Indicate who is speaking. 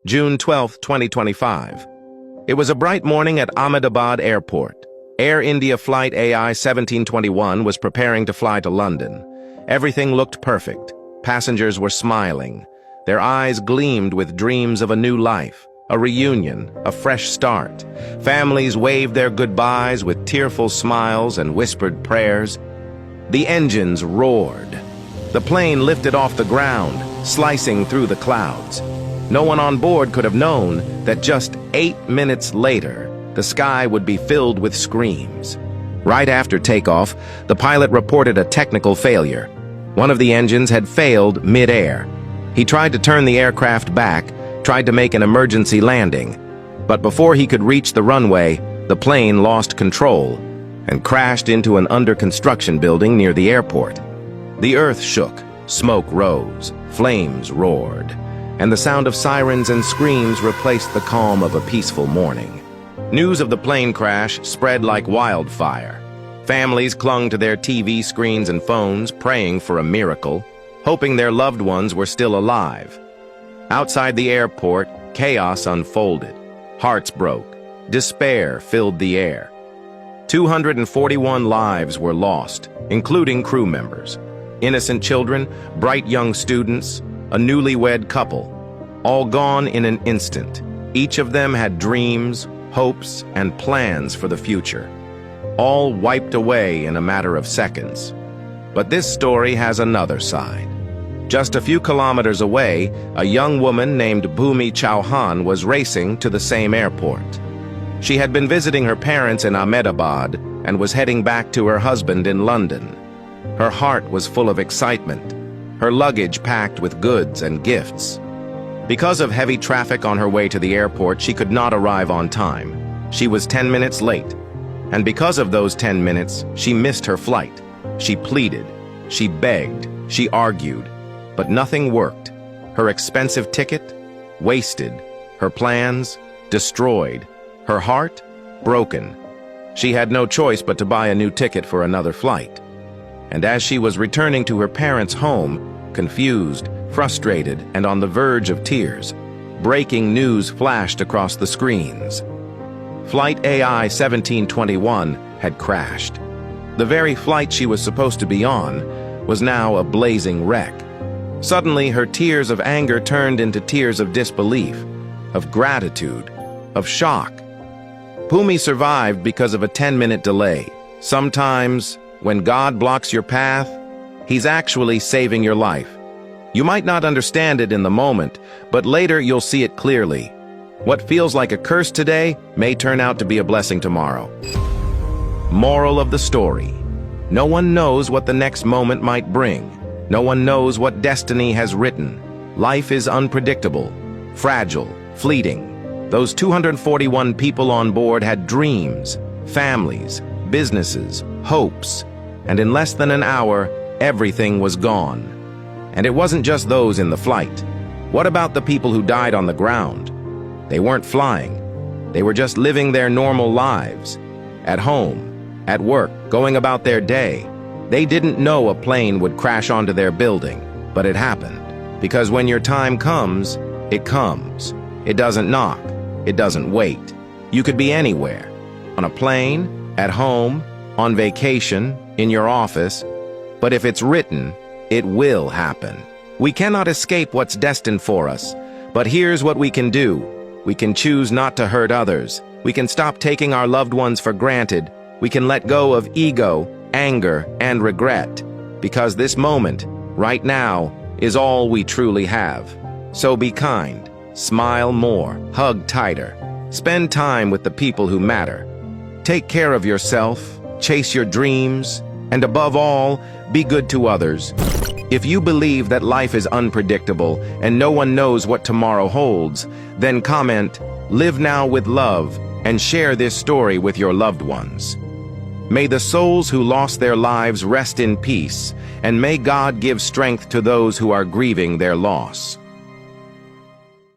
Speaker 1: June 12, 2025. It was a bright morning at Ahmedabad Airport. Air India flight AI 1721 was preparing to fly to London. Everything looked perfect. Passengers were smiling. Their eyes gleamed with dreams of a new life, a reunion, a fresh start. Families waved their goodbyes with tearful smiles and whispered prayers. The engines roared. The plane lifted off the ground, slicing through the clouds. No one on board could have known that just 8 minutes later, the sky would be filled with screams. Right after takeoff, the pilot reported a technical failure. One of the engines had failed mid-air. He tried to turn the aircraft back, tried to make an emergency landing. But before he could reach the runway, the plane lost control and crashed into an under-construction building near the airport. The earth shook, smoke rose, flames roared, and the sound of sirens and screams replaced the calm of a peaceful morning. News of the plane crash spread like wildfire. Families clung to their TV screens and phones, praying for a miracle, hoping their loved ones were still alive. Outside the airport, chaos unfolded. Hearts broke. Despair filled the air. 241 lives were lost, including crew members. Innocent children, bright young students, a newlywed couple, all gone in an instant. Each of them had dreams, hopes, and plans for the future, all wiped away in a matter of seconds. But this story has another side. Just a few kilometers away, a young woman named Bhumi Chauhan was racing to the same airport. She had been visiting her parents in Ahmedabad and was heading back to her husband in London. Her heart was full of excitement, her luggage packed with goods and gifts. Because of heavy traffic on her way to the airport, she could not arrive on time. She was 10 minutes late. And because of those 10 minutes, she missed her flight. She pleaded, she begged, she argued, but nothing worked. Her expensive ticket? Wasted. Her plans? Destroyed. Her heart? Broken. She had no choice but to buy a new ticket for another flight. And as she was returning to her parents' home, confused, frustrated, and on the verge of tears, breaking news flashed across the screens. Flight AI 1721 had crashed. The very flight she was supposed to be on was now a blazing wreck. Suddenly, her tears of anger turned into tears of disbelief, of gratitude, of shock. Bhumi survived because of a 10-minute delay. Sometimes, when God blocks your path, He's actually saving your life. You might not understand it in the moment, but later you'll see it clearly. What feels like a curse today may turn out to be a blessing tomorrow. Moral of the story: no one knows what the next moment might bring. No one knows what destiny has written. Life is unpredictable, fragile, fleeting. Those 241 people on board had dreams, families, businesses, hopes, and in less than an hour, everything was gone. And it wasn't just those in the flight. What about the people who died on the ground? They weren't flying. They were just living their normal lives. At home, at work, going about their day. They didn't know a plane would crash onto their building, but it happened. Because when your time comes, it comes. It doesn't knock. It doesn't wait. You could be anywhere. On a plane, at home, on vacation, in your office. But if it's written, it will happen. We cannot escape what's destined for us. But here's what we can do. We can choose not to hurt others. We can stop taking our loved ones for granted. We can let go of ego, anger, and regret. Because this moment, right now, is all we truly have. So be kind. Smile more. Hug tighter. Spend time with the people who matter. Take care of yourself. Chase your dreams. And above all, be good to others. If you believe that life is unpredictable and no one knows what tomorrow holds, then comment, "Live now with love," and share this story with your loved ones. May the souls who lost their lives rest in peace, and may God give strength to those who are grieving their loss.